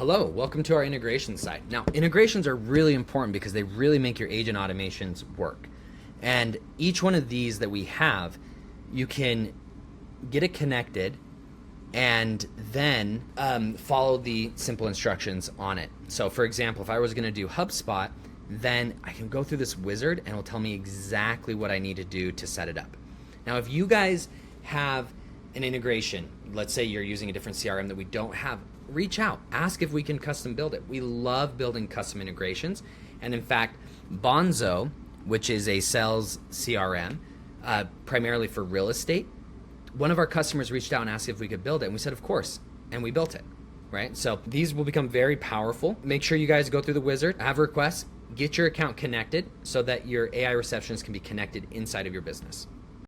Hello, welcome to our integration site. Now, integrations are really important because they really make your agent automations work. And each one of these that we have, you can get it connected and then follow the simple instructions on it. So for example, if I was gonna do HubSpot, then I can go through this wizard and it'll tell me exactly what I need to do to set it up. Now, if you guys have an integration, let's say you're using a different CRM that we don't have, reach out, ask if we can custom build it. We love building custom integrations. And in fact, Bonzo, which is a sales CRM, primarily for real estate, one of our customers reached out and asked if we could build it. And we said, of course. And we built it, right? So these will become very powerful. Make sure you guys go through the wizard, have requests, get your account connected so that your AI receptionist can be connected inside of your business.